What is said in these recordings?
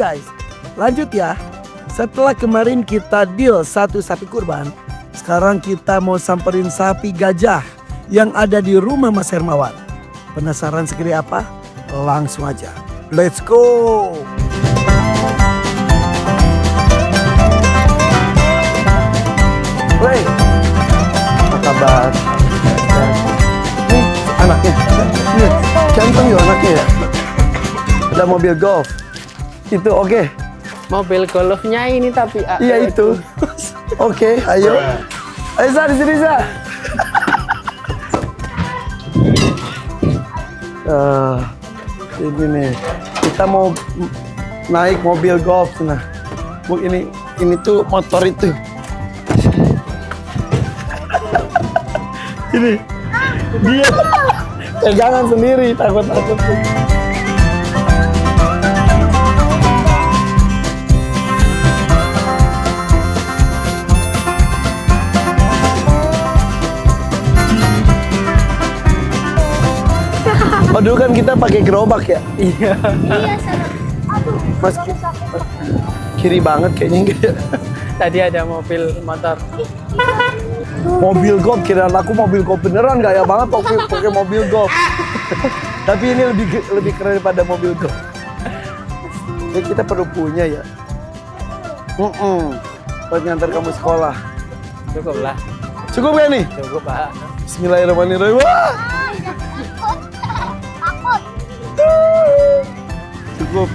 guys, lanjut ya. Setelah kemarin kita deal 1 sapi kurban, sekarang kita mau samperin sapi gajah yang ada di rumah Mas Hermawan. Penasaran seperti apa? Langsung aja. Let's go! Wey, apa kabar? Nih anaknya, ganteng ya anaknya ya. Ada mobil golf, itu oke. Mobil golfnya ini tapi Iya itu. Oke, ayo. Ayo Sa, di sini Sa. Ini nih, kita mau naik mobil golf nah. Ini tuh motor itu. Ini dia pegangan sendiri, takut. Oh dulu kan kita pakai gerobak ya? Iya. Iya sama. Aduh. Mas kiri banget kayaknya gitu. tadi ada mobil motor. Mobil golf, kira aku mobil golf beneran gaya banget pakai mobil golf. Tapi ini lebih keren daripada mobil golf. Ya kita perlu punya ya. Buat ngantar kamu sekolah. Cukup lah. Cukup gak nih? Cukup Pak. Bismillahirrahmanirrahim. Wah! Takut. Cukup.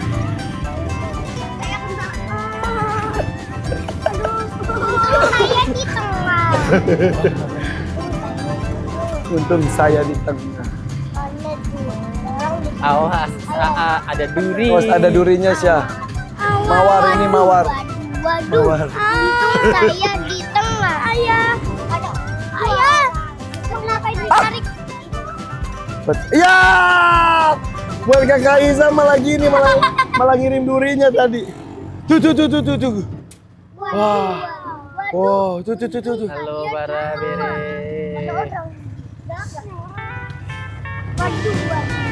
Saya di tengah. Untung saya di tengah. Awas, ada duri. Oh, ada durinya Syah. Mawar ini mawar. Waduh. Mawar. Untung saya di tengah. Ayah. Ayah. Kenapa ditarik? Ya, buat kakak Isa malah gini, malah ngirim durinya tadi. Tuh. Wah, wow, tuh. Halo para bere.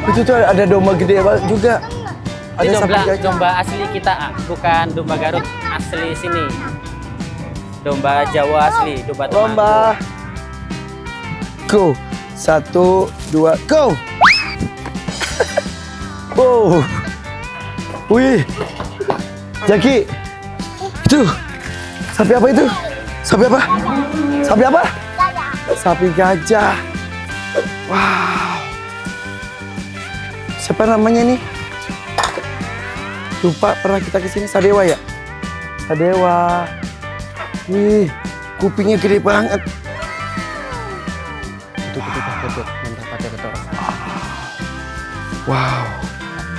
Itu tuh ada domba gede banget juga. Ini Ada sapi gajah. domba asli kita, bukan domba Garut asli sini. Domba Jawa asli, domba Temanggung. Domba. Go. 1, 2, go. Wow. Wih. Jaki. Itu. Sapi apa itu? Sapi apa? Sapi apa? Sapi gajah. Wow. Siapa namanya nih? Lupa, pernah kita kesini. Sadewa ya? Sadewa. Wih, kupingnya gede banget. Betul, mantap pada betul. Wow.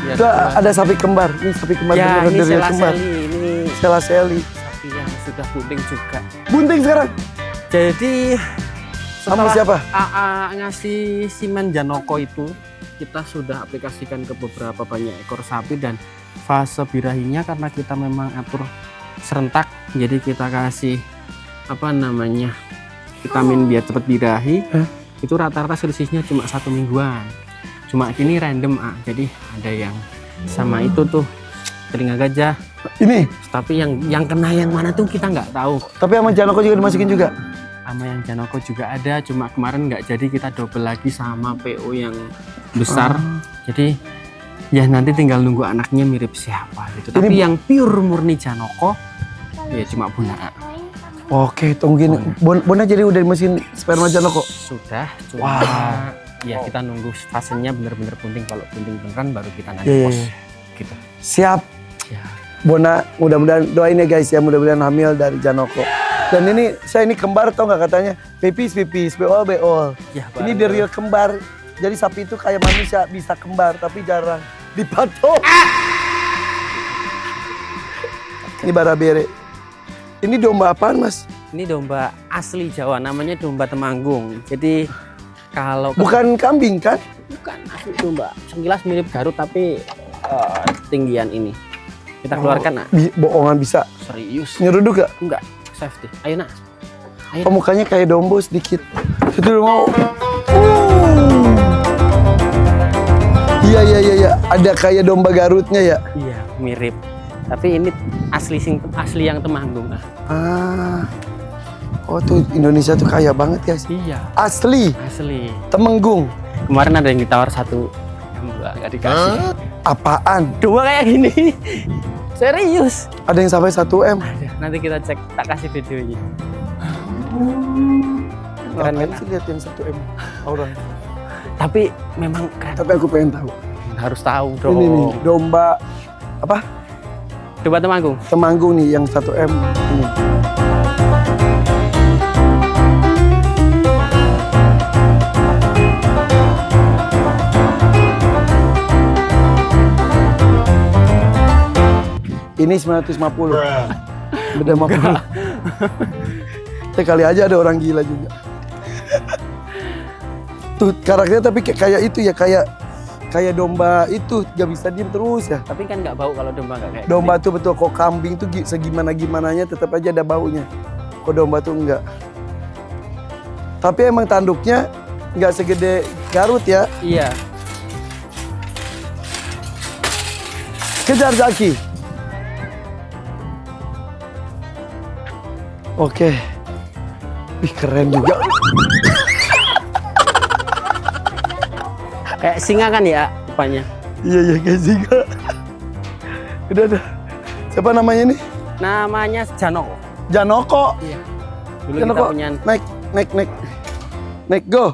Ya, Itu ada sapi kembar. Ini sapi kembar ya, beneran ini dari Sela kembar. Seli, ini Sela Seli. sapi yang sudah bunting juga. Bunting sekarang. Jadi Sama siapa? AA ngasih simen Janoko itu, kita sudah aplikasikan ke beberapa banyak ekor sapi dan fase birahinya karena kita memang atur serentak, jadi kita kasih vitamin biar cepat birahi. Itu rata-rata selisihnya cuma 1 mingguan. Cuma ini random jadi ada yang sama itu tuh telinga gajah. Ini. Tapi yang kena yang mana tuh kita nggak tahu. Tapi sama Janoko juga dimasukin juga. Sama yang Janoko juga ada, cuma kemarin nggak jadi, kita double lagi sama PO yang besar. Jadi ya nanti tinggal nunggu anaknya mirip siapa gitu. Tapi yang pure murni Janoko ya cuma Bona. Oke, tungguin. Bona jadi udah dimasukin sperma Janoko. Sudah, cuma Wow. ya kita nunggu fasenya bener-bener bunting. Kalau bunting beneran baru kita nanti Iya, pos iya. gitu. Siap. Ya. Bona, mudah-mudahan doain ya guys ya, mudah-mudahan hamil dari Janoko. Dan ini saya ini kembar tau nggak katanya? Pipis, beol. Ya, Ini the real kembar. Jadi sapi itu kayak manusia bisa kembar tapi jarang dipatok. Ini barabere. Ini domba apaan mas? Ini domba asli Jawa, namanya domba Temanggung. Jadi kalau Bukan kambing kan? bukan asli domba, sekilas mirip Garut tapi tinggian ini. Kita keluarkan nak. Bohongan bisa. Serius? Nyeruduk gak? Enggak, safety. Ayo nak. Ayo. Oh, mukanya kayak dombo sedikit. Itu udah mau. Iya. Ada kayak domba Garutnya ya. Iya, mirip. Tapi ini asli yang Temanggung. Ah. Oh tuh Indonesia tuh kaya banget guys. Iya. Asli. Temenggung. Kemarin ada yang ditawar 1 M, nggak dikasih. Apaan? 2 kayak gini. Serius. Ada yang sampai 1 M. Ada. Nanti kita cek, tak kasih videonya. Keren Ngapain kan? sih lihat yang 1 M orang? Tapi memang keren. Tapi aku pengen tahu. Harus tahu dong. Ini nih domba apa? Coba Temanggung. Temanggung nih yang 1 M ini. Ini 950. Beda 50. Kali aja ada orang gila juga. Tuh karakternya tapi kayak itu ya, kayak domba itu gak bisa diem terus ya. Tapi kan nggak bau kalau domba nggak kayak Domba tuh betul, kok kambing tuh segimana-gimananya tetap aja ada baunya. Kok domba tuh enggak. Tapi emang tanduknya nggak segede Garut ya. Iya. Kejar Zaki. Oke. Wih keren juga. Kayak singa kan ya rupanya. Iya kayak singa. Udah. Siapa namanya nih? Namanya Janoko. Janoko. Iya. Dulu Janoko. kita punya. Naik go.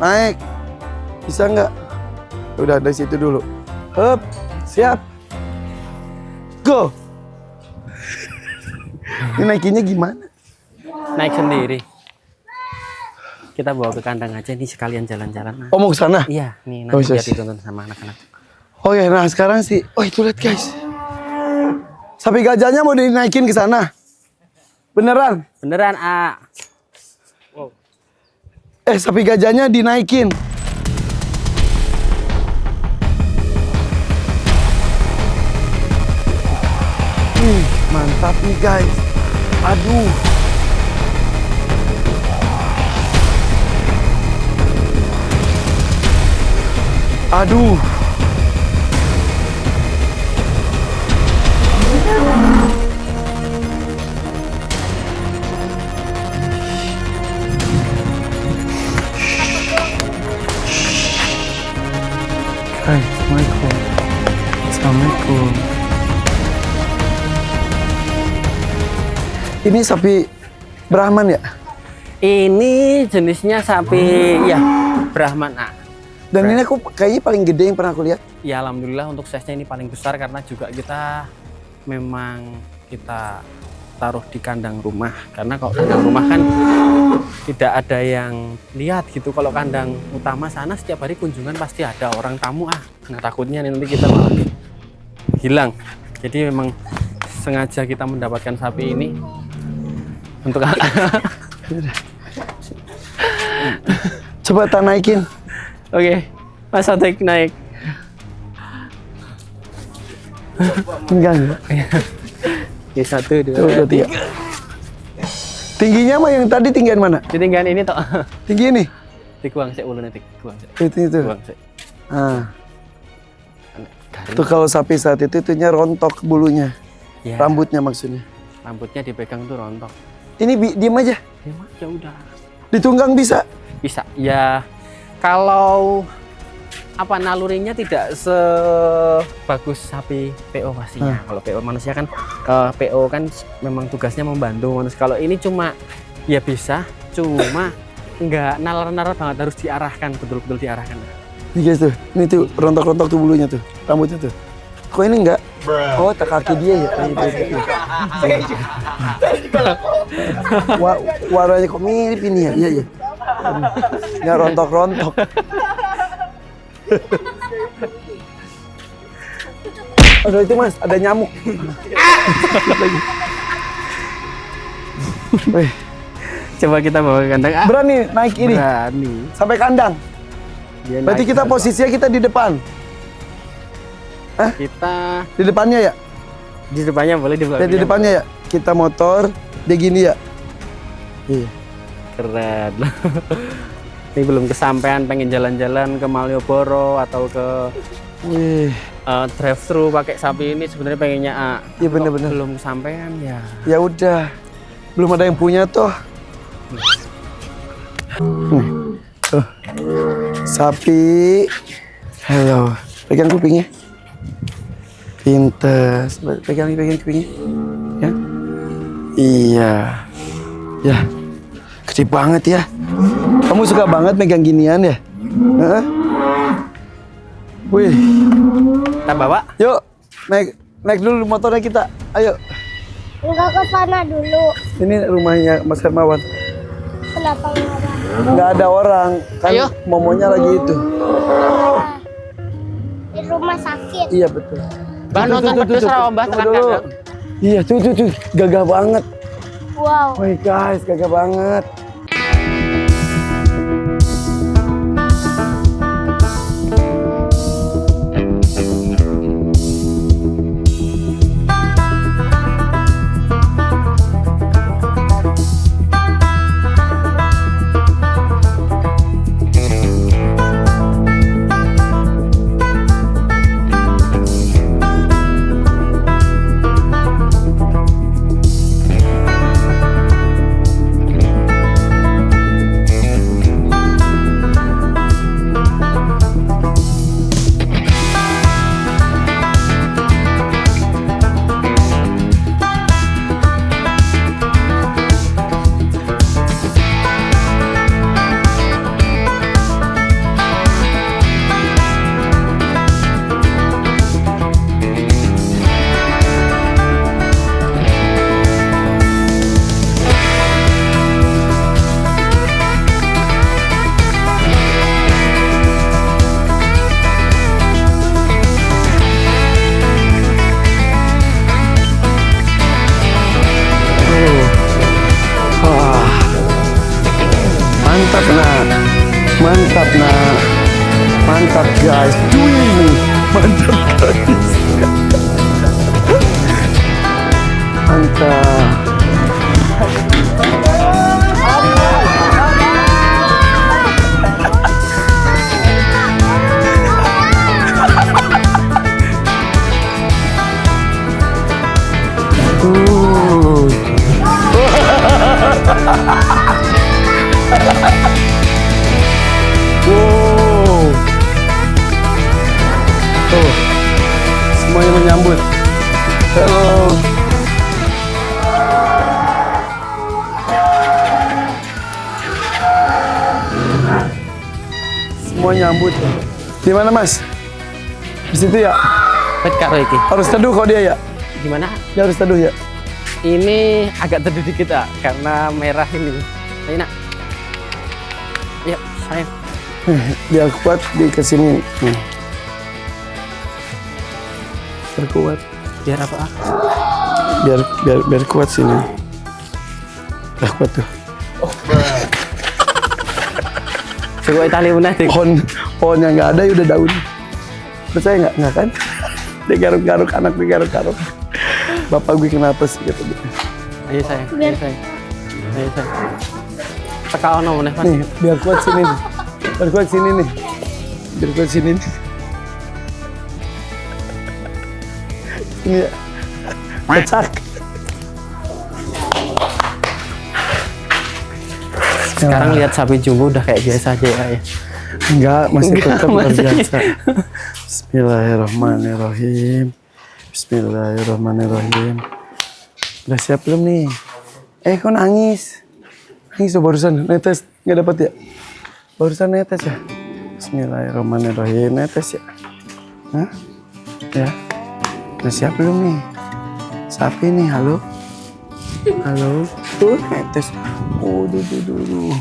Naik. Bisa nggak? Udah dari situ dulu. Hup, siap. Go. Ini naikinnya gimana? Naik sendiri. Kita bawa ke kandang aja nih sekalian jalan-jalan. Oh mau ke sana? Iya, nih Oh, nanti yes. biar ditonton sama anak-anak. Oke, nah sekarang sih. Oh itu lihat guys. Sapi gajahnya mau dinaikin ke sana. Beneran? Beneran, A. Sapi gajahnya dinaikin. Mantap nih guys. Aduh. Hai, Assalamualaikum. Ini sapi Brahman ya? Ini jenisnya sapi ya Brahman A. Dan ini aku kayaknya paling gede yang pernah aku lihat. Ya alhamdulillah untuk size-nya ini paling besar karena juga kita taruh di kandang rumah. Karena kalau kandang rumah kan tidak ada yang lihat gitu. Kalau kandang utama sana setiap hari kunjungan pasti ada orang tamu. Nah takutnya nanti kita malah hilang. Jadi memang sengaja kita mendapatkan sapi ini untuk Coba tak naikin. Oke, Mas Atek naik. Enggak. Ya 1, 2, Tuh, 3. Tingginya mah yang tadi tinggian mana? Ketinggian ini toh. Tinggi ini. Tikuang sik ulune tikuang sik. Itu. Tikuang sik. Ah, Garing. tuh kalau sapi saat itu itunya rontok bulunya. Ya, Rambutnya maksudnya. rambutnya dipegang tuh rontok. Ini diem aja. Ya udah. Ditunggang bisa. Bisa. Ya kalau nalurinya tidak sebagus sapi PO pastinya. Kalau PO manusia kan PO kan memang tugasnya membantu manusia. Kalau ini cuma ya bisa, cuma nggak nalar-nalar banget, harus diarahkan, betul-betul diarahkan. Nih guys tuh, ini tuh rontok-rontok tuh bulunya tuh, rambutnya tuh. Kok ini enggak? Oh, tak kaki dia ya. Warnanya kok mirip ini ya? Iya. Nggak rontok-rontok. Aduh itu mas, ada nyamuk. Wih, Coba kita bawa ke kandang. berani naik ini Berani. sampai kandang. Dia Berarti naik kita ke- posisinya kita di depan. kita Di depannya ya? di depannya boleh, di Lihat di belakangnya depannya ya? Kita motor, dia gini ya? Iya. keren. Ini belum kesampaian, pengen jalan-jalan ke Malioboro atau ke Wih, drive thru pakai sapi ini sebenarnya pengennya Iya bener-bener. belum kesampaian ya. Ya udah, belum ada yang punya toh. Tuh. Sapi. Halo, pegang kupingnya. Pinter. Pegang kupingnya. Ya. Iya. Ya. Gede banget ya. Kamu suka banget megang ginian ya? Heeh. Wih. Kita bawa. Yuk, naik dulu motornya kita. Ayo. Enggak ke sana dulu. Ini rumahnya Mas Hermawan. Kenapa enggak ada? Nggak ada orang. Kan Ayo. momonya lagi itu. Di rumah sakit. Iya betul. Bah, nonton pedes rawa, Mbah, Tunggu tekan dulu. kandang. Iya, tuh. Gagah banget. Wow. Woi guys, gagah banget. Mantap guys. Wih, mantap guys. Mantap. Wow. Tuh, semuanya menyambut. Halo. Semua nyambut. Di mana Mas? Di situ ya. Bet karo iki. Harus teduh kok dia ya. Gimana? Dia harus teduh ya. Ini agak teduh dikit ya, karena merah ini. Ayo nak. Yuk, sayang. Biar kuat di kesini. Biar kuat. Biar apa? Biar kuat sini. Biar kuat tuh. Coba Itali mana deh. Pohonnya nggak ada, ya udah daun. Percaya nggak kan? Dia garuk-garuk, anak dia garuk-garuk. Bapak gue kenapa sih gitu. Ayo sayang, ayo sayang. Ayo sayang. Teka ono meneh Mas. Nih, biar kuat sini nih. Biar kuat sini nih. Biar kuat sini nih. Ini ya. Pecak. Sekarang lihat sapi jumbo udah kayak biasa aja ya. Enggak, masih Enggak, tetap luar masih. biasa. Bismillahirrahmanirrahim. Bismillahirrahmanirrahim. Udah siap belum nih? Kok nangis? Nangis tuh barusan netes, nggak dapat ya? Barusan netes ya? Bismillahirrahmanirrahim, netes ya? Hah? Ya? Udah siap belum nih? Sapi nih, halo? Halo? Tuh, netes. Oh, duh.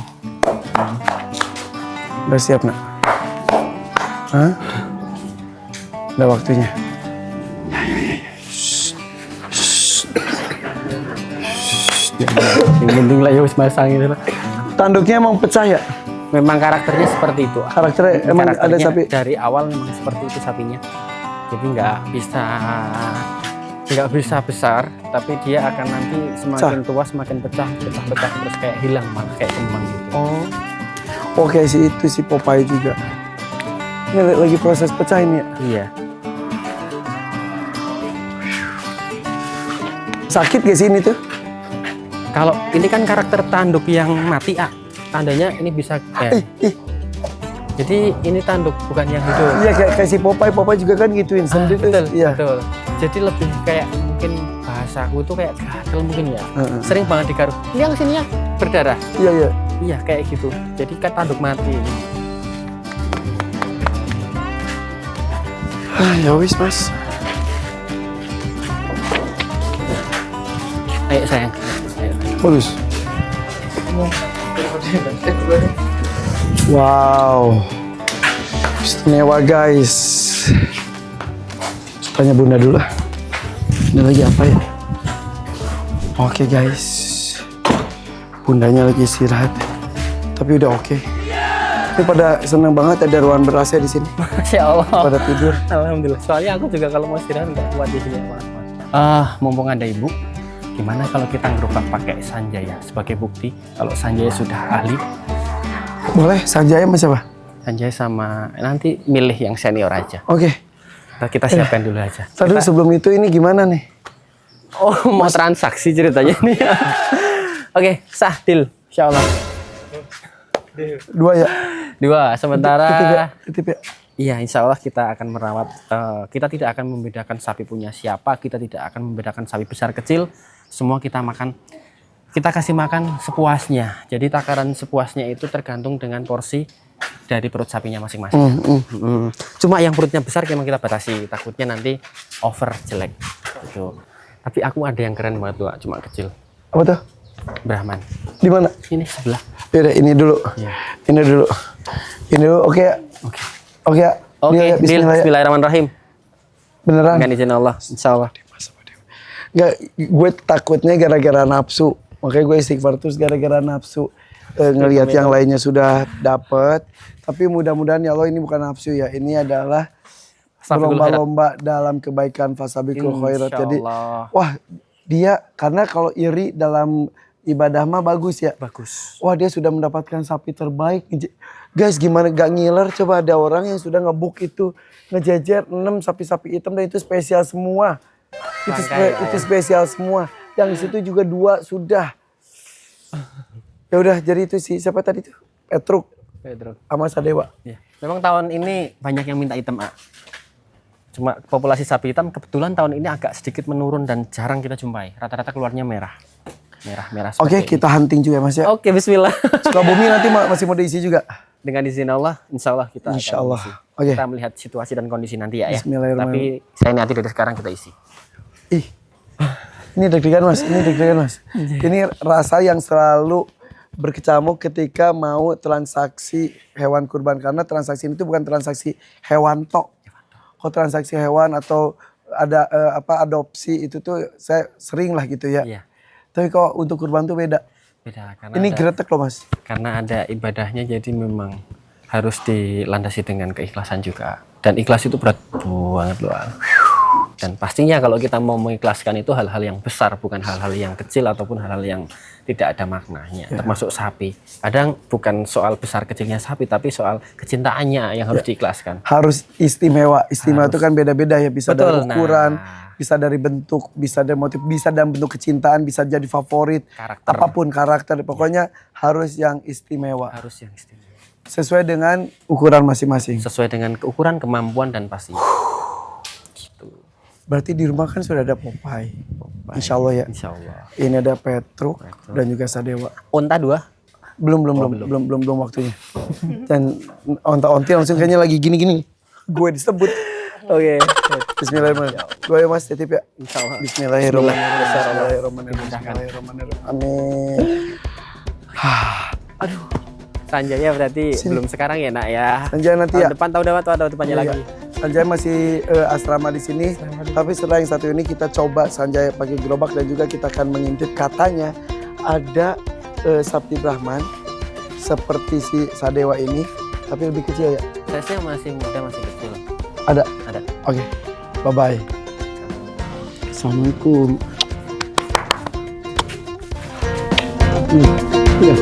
Udah siap, nak? Hah? Udah waktunya. Yang penting lah ya wis masang itu lah. Tanduknya emang pecah ya? Memang karakternya seperti itu. Karakternya emang ada Karakternya sapi? dari awal memang seperti itu sapinya. Jadi nggak bisa besar, tapi dia akan nanti semakin tua semakin pecah terus kayak hilang malah kayak kembang gitu. Oh, kayak si Popeye juga. Ini lagi proses pecah ini ya? Iya. Sakit gak sih ini tuh? Kalau ini kan karakter tanduk yang mati, tandanya ini bisa jadi ini tanduk bukan yang hidup. Iya kayak si Popeye juga kan gituin sendiri. Betul, Iya. betul. Jadi lebih kayak mungkin bahasaku tuh kayak gatel mungkin ya. Sering banget digaruk. Ini yang sininya berdarah. Iya. Iya kayak gitu. Jadi kan tanduk mati. Ya wis mas. Ayo sayang. Ayo. Bagus. Wow, istimewa guys. Tanya bunda dulu lah. Ini lagi apa ya? Oke guys, bundanya lagi istirahat. Tapi udah oke. Ini pada seneng banget ada ruangan ber-AC di sini. Masya Allah. Pada tidur. Alhamdulillah. Soalnya aku juga kalau mau istirahat nggak kuat di sini. Mumpung ada ibu, gimana kalau kita ngerubah pakai Sanjaya sebagai bukti kalau Sanjaya sudah ahli? Boleh, Sanjaya sama siapa? Sanjaya sama nanti milih yang senior aja. Oke. Kita siapkan dulu aja. Tadi sebelum itu ini gimana nih? Oh, mau transaksi ceritanya nih. Oke, sah deal. Insya Allah. 2 ya? 2. Sementara Titip ya? iya, insya Allah kita akan merawat. Kita tidak akan membedakan sapi punya siapa. Kita tidak akan membedakan sapi besar kecil. Semua kita makan. Kita kasih makan sepuasnya. Jadi takaran sepuasnya itu tergantung dengan porsi dari perut sapinya masing-masing. Cuma yang perutnya besar memang kita batasi. Takutnya nanti over jelek. Gitu. Tapi aku ada yang keren banget tuh, cuma kecil. Apa tuh? Brahman. Di mana? Ini sebelah. Yaudah, ini dulu. Ya. Ini dulu. Ini dulu. Oke ya? Oke ya? Oke, Ini ya, deal. Bismillahirrahmanirrahim. Beneran? Dengan izin Allah, insya Allah. Nggak, gue takutnya gara-gara nafsu. Makanya gue istighfar terus gara-gara nafsu. Ngelihat yang lainnya sudah dapet. Tapi mudah-mudahan ya Allah ini bukan nafsu ya. Ini adalah berlomba-lomba dalam kebaikan fasabiqul khairat. Jadi, wah dia karena kalau iri dalam ibadah mah bagus ya. Bagus. Wah dia sudah mendapatkan sapi terbaik. Guys gimana gak ngiler, coba ada orang yang sudah ngebuk itu. Ngejejer 6 sapi-sapi hitam dan itu spesial semua. Itu spesial semua. Yang situ juga 2 sudah. Ya udah jadi itu sih siapa tadi tuh? Petruk sama Sadewa. Ya. Memang tahun ini banyak yang minta hitam, Cuma populasi sapi hitam kebetulan tahun ini agak sedikit menurun dan jarang kita jumpai. Rata-rata keluarnya merah. Merah. Oke, kita hunting juga mas ya. Oke, bismillah. Sukabumi nanti masih mau diisi juga. Dengan izin Allah, insya Allah kita insya akan Allah. isi. Oke. Kita melihat situasi dan kondisi nanti ya. Bismillahirrahmanirrahim. Tapi saya niati dari sekarang kita isi. Ih, ini deg-degan mas, Ini rasa yang selalu berkecamuk ketika mau transaksi hewan kurban. Karena transaksi itu bukan transaksi hewan tok. Kalau transaksi hewan atau ada adopsi itu tuh saya sering lah gitu ya. Iya. Tapi kalau untuk kurban tuh beda. Karena ini gretek loh mas. Karena ada ibadahnya jadi memang harus dilandasi dengan keikhlasan juga. Dan ikhlas itu berat banget loh. Dan pastinya kalau kita mau mengikhlaskan itu hal-hal yang besar, bukan hal-hal yang kecil ataupun hal-hal yang tidak ada maknanya. Ya. Termasuk sapi. Kadang bukan soal besar kecilnya sapi, tapi soal kecintaannya yang harus diikhlaskan. Harus istimewa. Istimewa itu kan beda-beda ya. Bisa betul, dari ukuran, bisa dari bentuk, bisa dari motif, bisa dalam bentuk kecintaan, bisa jadi favorit. Karakter. Apapun karakter. Pokoknya harus yang istimewa. Harus yang istimewa. Sesuai dengan ukuran masing-masing. Sesuai dengan ukuran, kemampuan, dan pastinya. Berarti di rumah kan sudah ada Popeye. Insya Allah ya. Insya Allah. Ini ada Petruk dan juga Sadewa. Onta 2? Belum waktunya. Dan onta-onti langsung kayaknya lagi gini-gini. Gue disebut. Oke. Bismillahirrahmanirrahim. Gue ya mas titip ya. Insya Allah. Bismillahirrahmanirrahim. Amin. Aduh. Sanjaya berarti belum sekarang ya nak ya. Sanjaya nanti ya. Depan tahun depan atau depannya lagi. Sanjaya masih asrama di sini. Tapi setelah yang satu ini kita coba Sanjaya pakai gerobak dan juga kita akan mengintip katanya ada sapi Brahman seperti si Sadewa ini tapi lebih kecil ya. Size-nya masih muda, masih kecil. Ada. Oke. Bye bye. Assalamualaikum. Iya.